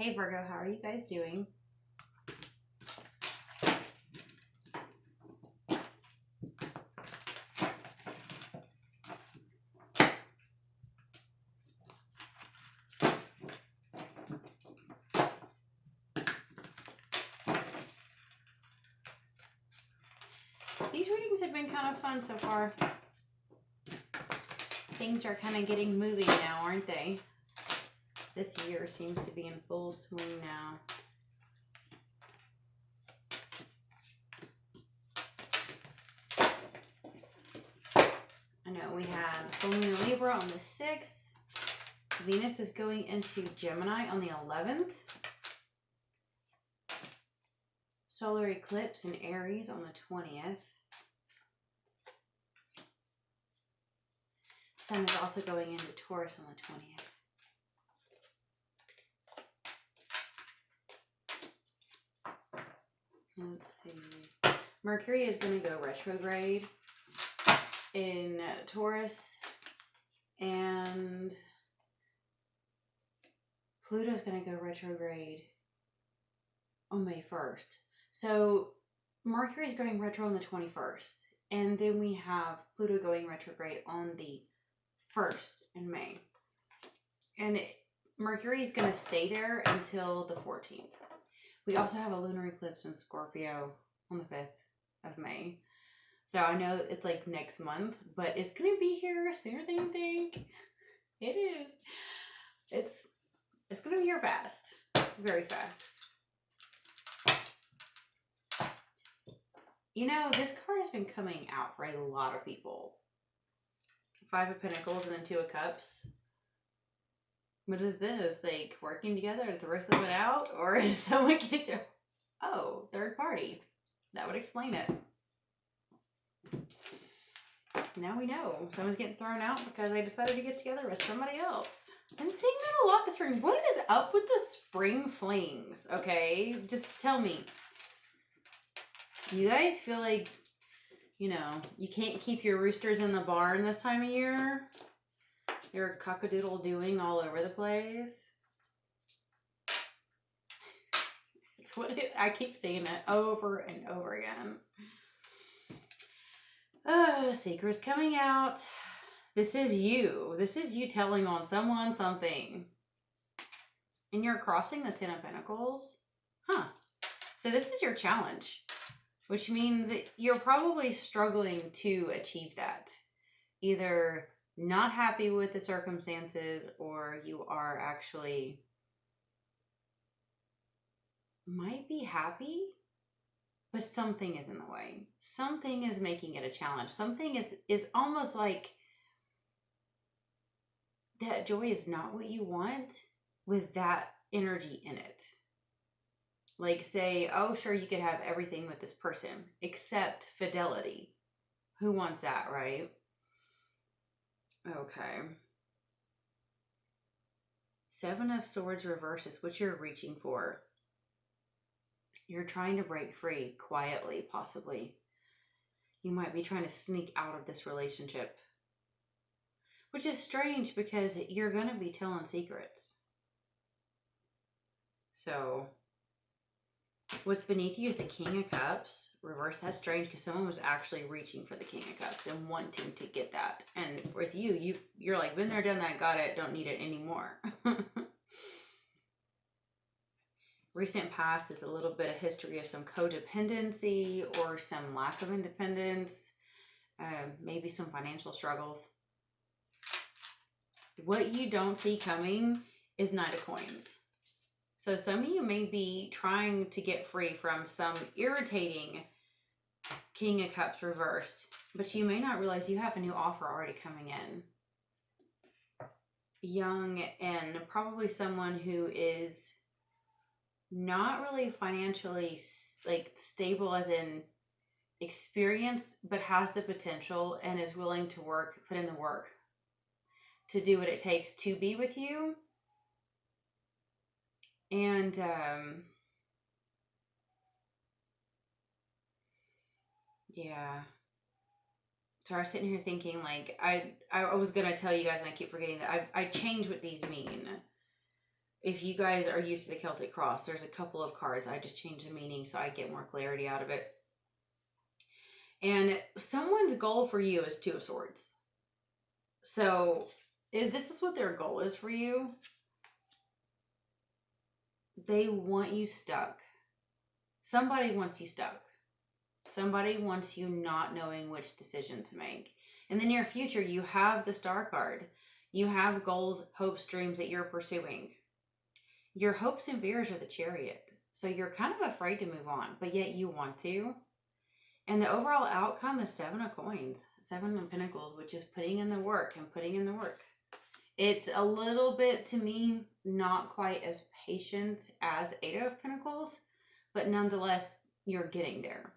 Hey Virgo, how are you guys doing? These readings have been kind of fun so far. Things are kind of getting moving now, aren't they? This year seems to be in full swing now. I know we had full moon in Libra on the 6th. Venus is going into Gemini on the 11th. Solar eclipse in Aries on the 20th. Sun is also going into Taurus on the 20th. Let's see. Mercury is going to go retrograde in Taurus, and Pluto is going to go retrograde on May 1st. So Mercury is going retro on the 21st, and then we have Pluto going retrograde on the 1st in May. And Mercury is going to stay there until the 14th. We also have a lunar eclipse in Scorpio on the 5th of May. So I know it's like next month, but it's going to be here sooner than you think. It is. It's going to be here fast. Very fast. You know, this card has been coming out for a lot of people. 5 of Pentacles and then 2 of Cups. What is this? Like working together to throw someone out? Or is someone getting... Oh, third party. That would explain it. Now we know. Someone's getting thrown out because they decided to get together with somebody else. I'm seeing that a lot this spring. What is up with the spring flings? Okay, just tell me. You guys feel like, you know, you can't keep your roosters in the barn this time of year? You're cock-a-doodle doing all over the place? It's what I keep saying it over and over again. Secrets coming out. This is you. This is you telling on someone something. And you're crossing the 10 of Pentacles? Huh. So this is your challenge. Which means you're probably struggling to achieve that. Either not happy with the circumstances, or you are actually might be happy, but something is in the way. Something is making it a challenge. Something is almost like that joy is not what you want with that energy in it. Like say, oh, sure, you could have everything with this person except fidelity. Who wants that, right? Okay. 7 of Swords reverses what you're reaching for. You're trying to break free quietly, possibly. You might be trying to sneak out of this relationship. Which is strange because you're going to be telling secrets. So... what's beneath you is the King of Cups. Reverse, that's strange because someone was actually reaching for the King of Cups and wanting to get that. And with you're like, been there, done that, got it, don't need it anymore. Recent past is a little bit of history of some codependency or some lack of independence. Maybe some financial struggles. What you don't see coming is Knight of Coins. So some of you may be trying to get free from some irritating King of Cups reversed, but you may not realize you have a new offer already coming in. Young and probably someone who is not really financially like stable as in experience, but has the potential and is willing to work, put in the work to do what it takes to be with you. And yeah. So I was sitting here thinking, like, I was gonna tell you guys, and I keep forgetting that I changed what these mean. If you guys are used to the Celtic cross, there's a couple of cards. I just changed the meaning so I get more clarity out of it. And someone's goal for you is Two of Swords. So if this is what their goal is for you, they want you stuck. Somebody wants you stuck. Somebody wants you not knowing which decision to make. In the near future, you have the Star card. You have goals, hopes, dreams that you're pursuing. Your hopes and fears are the Chariot. So you're kind of afraid to move on, but yet you want to. And the overall outcome is 7 of Coins, 7 of Pentacles, which is putting in the work and putting in the work. It's a little bit, to me, not quite as patient as 8 of Pentacles, but nonetheless, you're getting there.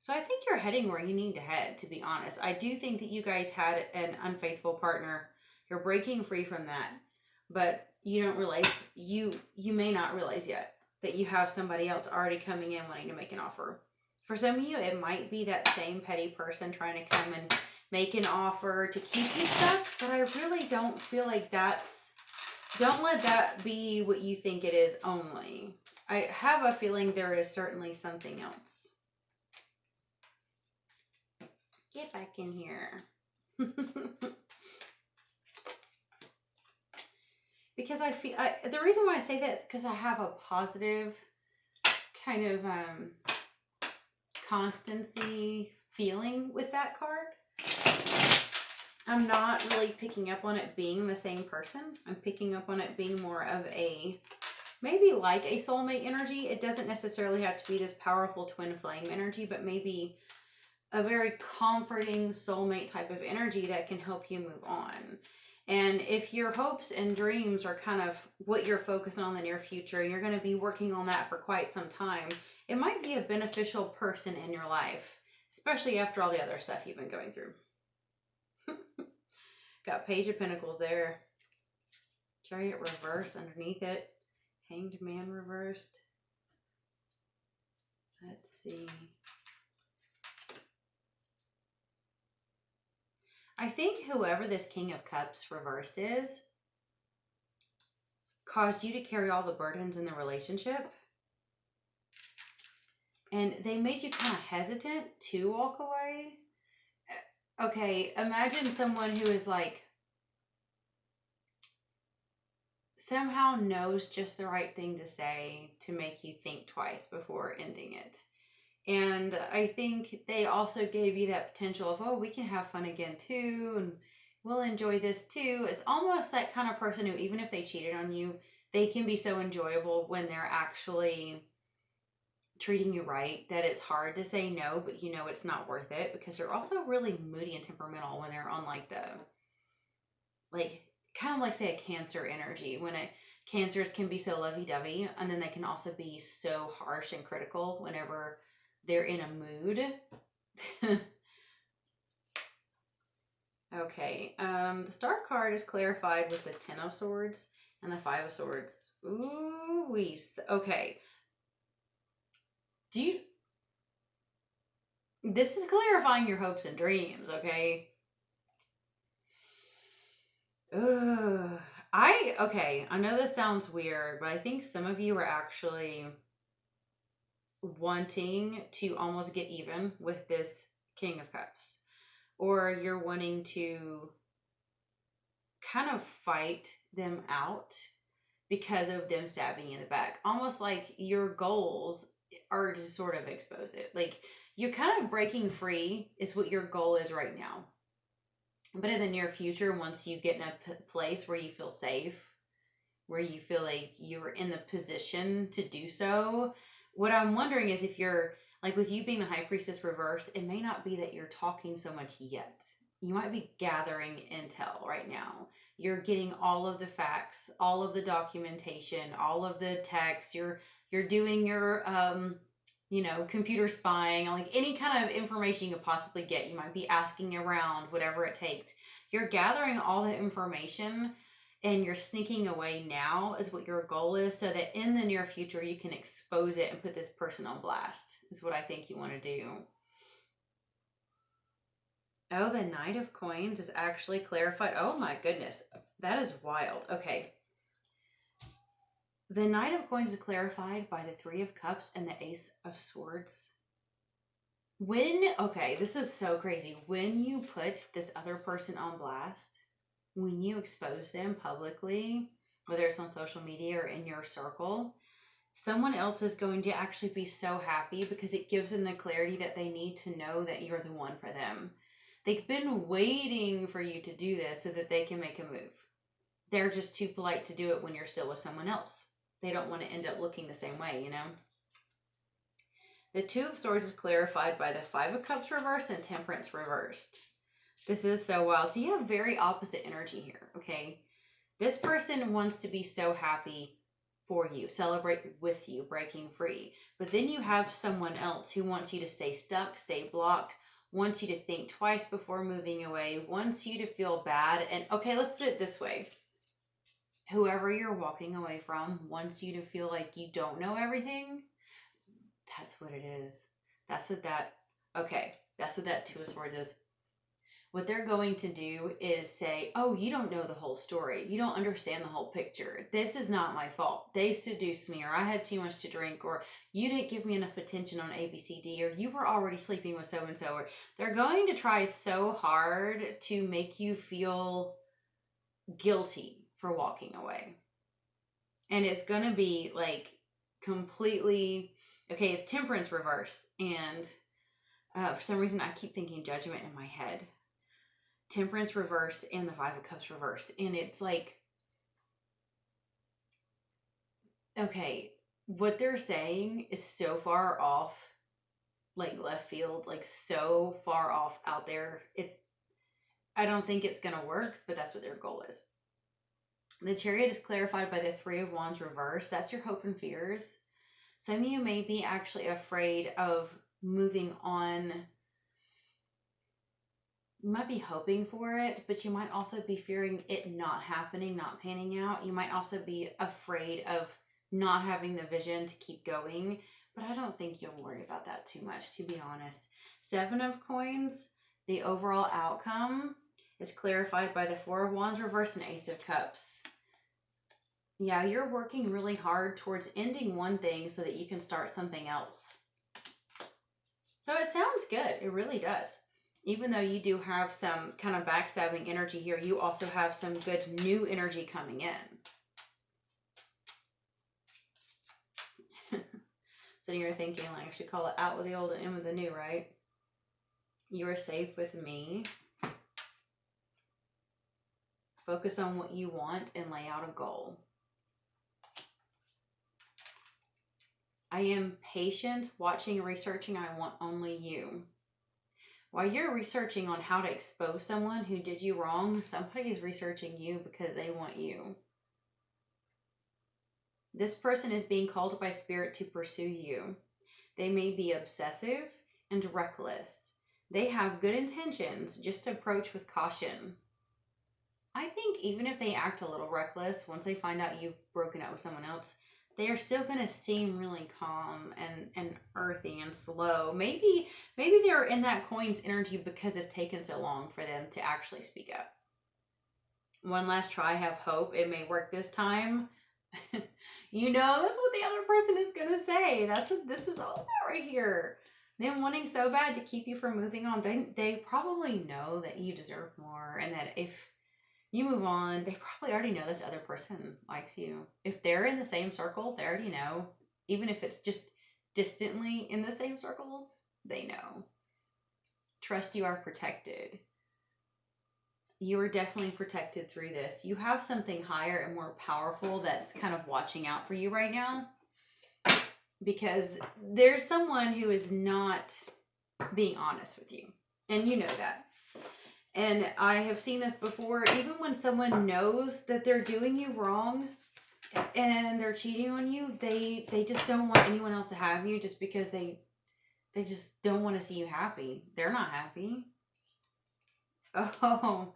So I think you're heading where you need to head, to be honest. I do think that you guys had an unfaithful partner. You're breaking free from that, but you don't realize, you may not realize yet that you have somebody else already coming in wanting to make an offer. For some of you, it might be that same petty person trying to come and make an offer to keep you stuck, but I really don't feel like don't let that be what you think it is only. I have a feeling there is certainly something else. Get back in here. Because I feel, the reason why I say that is because I have a positive kind of constancy feeling with that card. I'm not really picking up on it being the same person. I'm picking up on it being more of a, maybe like a soulmate energy. It doesn't necessarily have to be this powerful twin flame energy, but maybe a very comforting soulmate type of energy that can help you move on. And if your hopes and dreams are kind of what you're focusing on in the near future, and you're going to be working on that for quite some time, it might be a beneficial person in your life, especially after all the other stuff you've been going through. Got Page of Pentacles there. Chariot reversed underneath it. Hanged Man reversed. Let's see. I think whoever this King of Cups reversed is caused you to carry all the burdens in the relationship. And they made you kind of hesitant to walk away. Okay, imagine someone who is like, somehow knows just the right thing to say to make you think twice before ending it. And I think they also gave you that potential of, oh, we can have fun again too, and we'll enjoy this too. It's almost that kind of person who, even if they cheated on you, they can be so enjoyable when they're actually treating you right that it's hard to say no, but you know it's not worth it, because they're also really moody and temperamental when they're on like the, like, kind of like say a Cancer energy, when Cancers can be so lovey-dovey, and then they can also be so harsh and critical whenever they're in a mood. Okay, the Star card is clarified with the 10 of Swords and the 5 of Swords. Ooh, okay. This is clarifying your hopes and dreams, okay? I know this sounds weird, but I think some of you are actually wanting to almost get even with this King of Cups. Or you're wanting to kind of fight them out because of them stabbing you in the back. Almost like your goals are to sort of expose it. Like, you're kind of breaking free is what your goal is right now. But in the near future, once you get in a place where you feel safe, where you feel like you're in the position to do so, what I'm wondering is if you're, like with you being the High Priestess reversed, it may not be that you're talking so much yet. You might be gathering intel right now. You're getting all of the facts, all of the documentation, all of the text. You're doing your, computer spying, like any kind of information you could possibly get. You might be asking around, whatever it takes. You're gathering all the information and you're sneaking away now is what your goal is, so that in the near future you can expose it and put this person on blast, is what I think you want to do. Oh, the Knight of Coins is actually clarified. Oh my goodness. That is wild. Okay. The Knight of Coins is clarified by the Three of Cups and the Ace of Swords. Okay, this is so crazy. When you put this other person on blast, when you expose them publicly, whether it's on social media or in your circle, someone else is going to actually be so happy because it gives them the clarity that they need to know that you're the one for them. They've been waiting for you to do this so that they can make a move. They're just too polite to do it when you're still with someone else. They don't want to end up looking the same way, you know? The Two of Swords is clarified by the Five of Cups reversed and Temperance reversed. This is so wild. So you have very opposite energy here, okay? This person wants to be so happy for you, celebrate with you, breaking free. But then you have someone else who wants you to stay stuck, stay blocked, wants you to think twice before moving away, wants you to feel bad. And okay, let's put it this way. Whoever you're walking away from wants you to feel like you don't know everything. That's what it is. That's what that Two of Swords is. What they're going to do is say, oh, you don't know the whole story. You don't understand the whole picture. This is not my fault. They seduced me, or I had too much to drink, or you didn't give me enough attention on ABCD, or you were already sleeping with so-and-so. Or they're going to try so hard to make you feel guilty for walking away. And it's going to be like completely... Okay, it's Temperance reversed, and for some reason I keep thinking Judgment in my head. Temperance reversed and the Five of Cups reversed, and it's like, okay, what they're saying is so far off, like left field, like so far off out there. I don't think it's gonna work, but that's what their goal is. The Chariot is clarified by the Three of Wands reversed. That's your hope and fears. Some of you may be actually afraid of moving on. You might be hoping for it, but you might also be fearing it not happening, not panning out. You might also be afraid of not having the vision to keep going, but I don't think you'll worry about that too much, to be honest. Seven of Coins, the overall outcome is clarified by the Four of Wands reversed and Ace of Cups. Yeah, you're working really hard towards ending one thing so that you can start something else. So it sounds good. It really does. Even though you do have some kind of backstabbing energy here, you also have some good new energy coming in. So you're thinking, like, I should call it out with the old and in with the new, right? You are safe with me. Focus on what you want and lay out a goal. I am patient, watching and researching. I want only you. While you're researching on how to expose someone who did you wrong, somebody is researching you because they want you. This person is being called by Spirit to pursue you. They may be obsessive and reckless. They have good intentions, just approach with caution. I think even if they act a little reckless, once they find out you've broken up with someone else, they are still going to seem really calm and earthy and slow. Maybe they're in that Coins energy because it's taken so long for them to actually speak up. One last try, have hope. It may work this time. You know, that's what the other person is going to say. That's what this is all about right here. Them wanting so bad to keep you from moving on. They probably know that you deserve more, and that if you move on, they probably already know this other person likes you. If they're in the same circle, they already know. Even if it's just distantly in the same circle, they know. Trust you are protected. You are definitely protected through this. You have something higher and more powerful that's kind of watching out for you right now. Because there's someone who is not being honest with you. And you know that. And I have seen this before. Even when someone knows that they're doing you wrong and they're cheating on you, they just don't want anyone else to have you just because they just don't want to see you happy. They're not happy. Oh,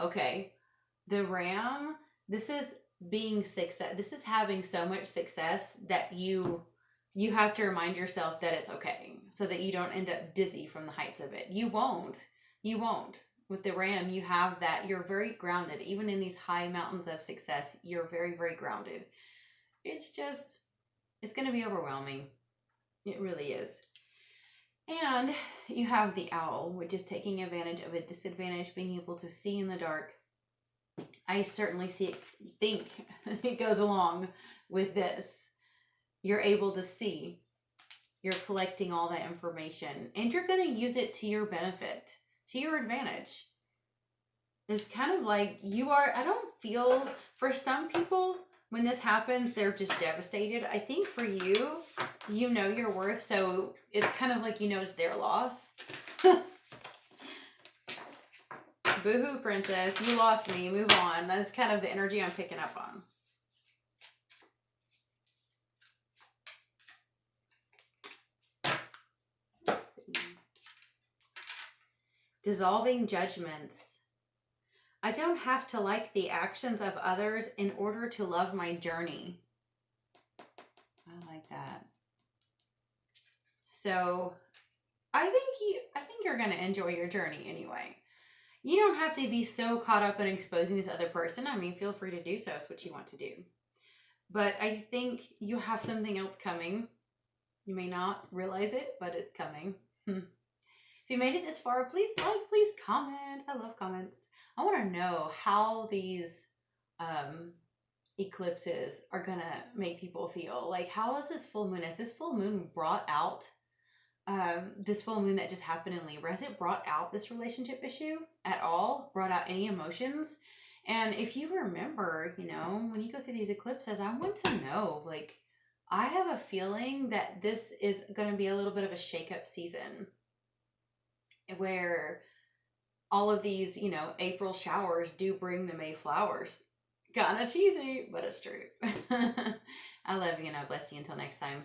okay. The Ram, this is being success. This is having so much success that you have to remind yourself that it's okay so that you don't end up dizzy from the heights of it. You won't. You won't. With the Ram, you have that. You're very grounded. Even in these high mountains of success, you're very, very grounded. It's just, it's going to be overwhelming. It really is. And you have the Owl, which is taking advantage of a disadvantage, being able to see in the dark. I certainly think it goes along with this. You're able to see. You're collecting all that information, and you're going to use it to your benefit, to your advantage. It's kind of like you are, I don't feel, for some people, when this happens, they're just devastated. I think for you, you know your worth, so it's kind of like, you know, it's their loss. Boo-hoo, princess. You lost me. Move on. That's kind of the energy I'm picking up on. Let's see. Dissolving judgments. I don't have to like the actions of others in order to love my journey. I like that. So I think you're going to enjoy your journey anyway. You don't have to be so caught up in exposing this other person. I mean, feel free to do so. It's what you want to do. But I think you have something else coming. You may not realize it, but it's coming. If you made it this far, please like, please comment. I love comments. I want to know how these eclipses are going to make people feel. Like, how is this full moon? Has this full moon brought out this full moon that just happened in Libra? Has it brought out this relationship issue at all? Brought out any emotions? And if you remember, you know, when you go through these eclipses, I want to know, like, I have a feeling that this is going to be a little bit of a shake-up season where all of these, you know, April showers do bring the May flowers. Kinda cheesy, but it's true. I love you and I bless you. Until next time.